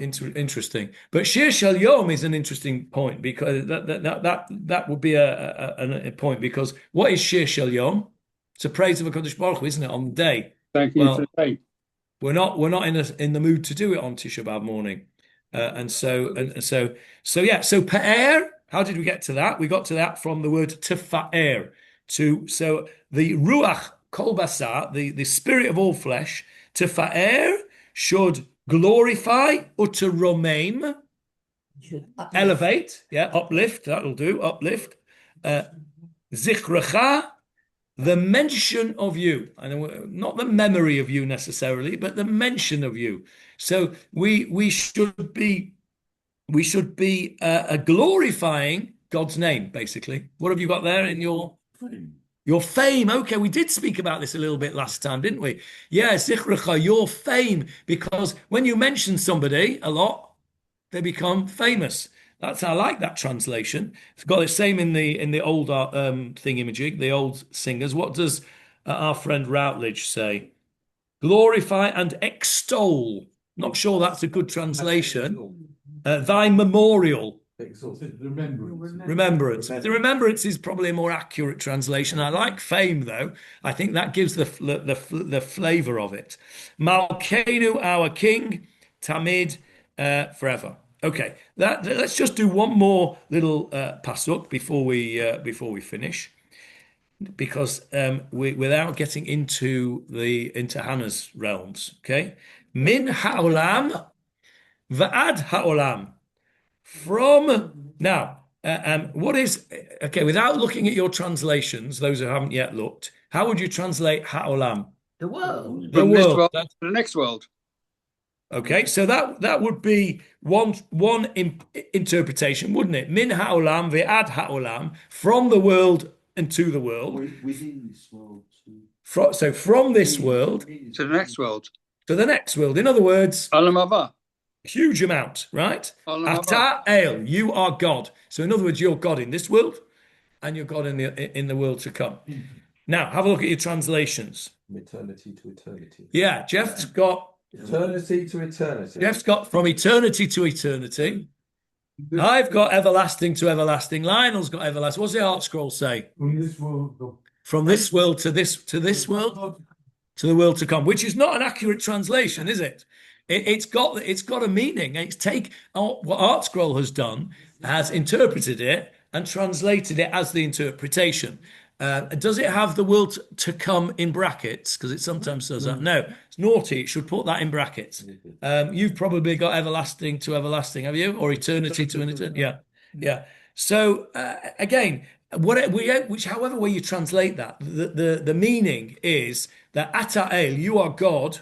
Interesting, but Shir Shel Yom is an interesting point because that would be a point because what is Shir Shel Yom? It's a praise of a Kodesh Baruch Hu, isn't it, on the day? Thank you for the day. We're not in the mood to do it on Tisha B'Av morning, so Pa'er. How did we get to that? We got to that from the word Tefa'er. So the Ruach Kol Basar, the spirit of all flesh, Tefa'er should glorify or to romaim, elevate, uplift, that'll do, uplift. Zichrecha, the mention of you, and not the memory of you necessarily, but the mention of you. So we should be glorifying God's name, basically. What have you got there in your fame? Okay, we did speak about this a little bit last time, didn't we? Yeah, zichrecha, your fame, because when you mention somebody a lot, they become famous. I like that translation. It's got the same in the old thingamajig, the old singers. What does our friend Routledge say? Glorify and extol. Not sure that's a good translation. Thy memorial. Remembrance. The remembrance is probably a more accurate translation. I like fame, though. I think that gives the flavor of it. Malkeinu, our king, Tamid, forever. Okay, let's just do one more little pasuk before we finish, because without getting into Hannah's realms. Okay, min ha'olam va'ad ha'olam. From now, what is okay? Without looking at your translations, those who haven't yet looked, how would you translate ha'olam? The world. The world. To the next world. Okay, so that would be one interpretation, wouldn't it? Min ha'olam ve'ad ha'olam, from the world and to the world. Within this world. So from this world To the next world. to the next world. In other words, Olam haba. huge amount, right? Olam haba. Ata El, you are God. So in other words, you're God in this world, and you're God in the world to come. Now, have a look at your translations. From eternity to eternity. Yeah, Jeff's got Eternity to eternity. from eternity to eternity. I've got everlasting to everlasting. Lionel's got everlasting. What's the art scroll say? From this world. From this world to this world to the world to come, which is not an accurate translation, is it? It's got a meaning. What Art Scroll has done has interpreted it and translated it as the interpretation. Does it have the world to come in brackets? Because it sometimes does that. No, it's naughty. It should put that in brackets. You've probably got everlasting to everlasting, have you? Or eternity to an eternity? Yeah. So again, however way you translate that, the meaning is that Ata'el, you are God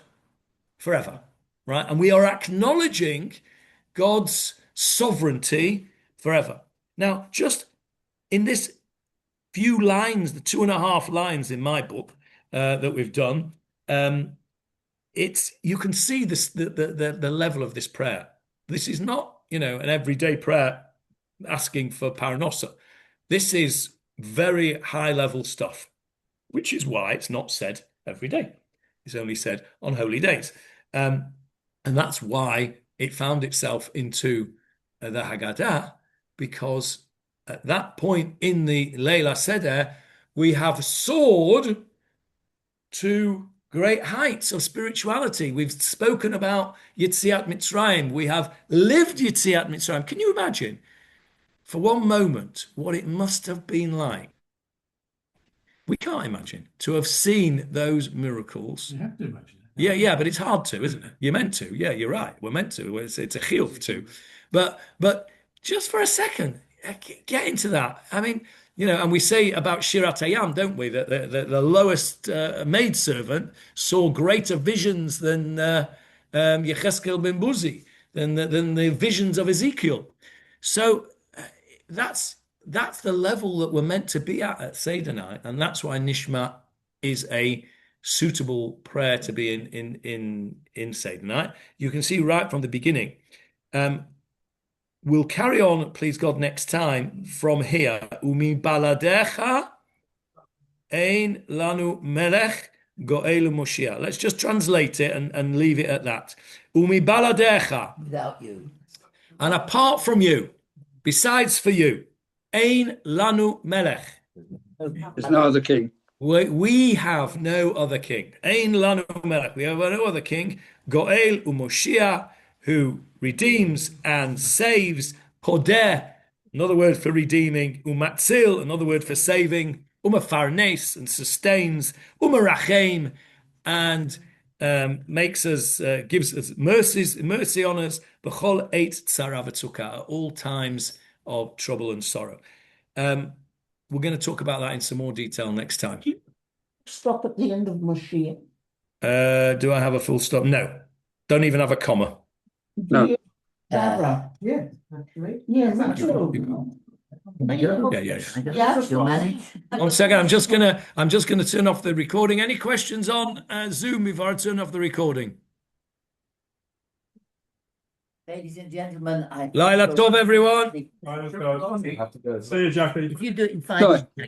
forever, right? And we are acknowledging God's sovereignty forever. Now, just in this few lines, the 2.5 lines in my book that we've done, you can see this the level of this prayer. This is not, an everyday prayer asking for paranosa. This is very high level stuff, which is why it's not said every day. It's only said on holy days. And that's why it found itself into the Haggadah, because at that point in the Leila Seder, we have soared to great heights of spirituality. We've spoken about Yetziat Mitzrayim. We have lived Yetziat Mitzrayim. Can you imagine for one moment what it must have been like? We can't imagine to have seen those miracles. You have to imagine it. Yeah, but it's hard to, isn't it? You're meant to. Yeah, you're right. We're meant to. It's a chiyuv to. But just for a second, get into that. I mean, and we say about Shirat Hayam, don't we? That the lowest maidservant saw greater visions than Yecheskel ben Buzi, than the visions of Ezekiel. So that's the level that we're meant to be at Seder night, and that's why Nishmat is a suitable prayer to be in Seder night. You can see right from the beginning. We'll carry on, please God, next time from here. Umi baladecha ein lanu melech go'elu Moshiach. Let's just translate it and leave it at that. Umi baladecha, Without you. and apart from you, besides for you, ein lanu melech. There's no other king. We have no other king. Ein lanu melech. We have no other king. Go'el u'Moshiach, who redeems and saves. Hodeh, another word for redeeming. Umatzil, another word for saving. Umafarnes, and sustains. Umarachem, and makes us, gives us mercy on us. B'chol eit tzara v'tzukah, at all times of trouble and sorrow. We're going to talk about that in some more detail next time. Stop at the end of Moshiach. Do I have a full stop? No. Don't even have a comma. No. Sarah. Yeah, actually. Yeah, me too. Yeah. You'll manage. 1 second. I'm just gonna turn off the recording. Any questions on Zoom before I turn off the recording? Ladies and gentlemen, Laila Tov, everyone. Have to go. See you, Jackie. If you do it in 5 Sorry. minutes.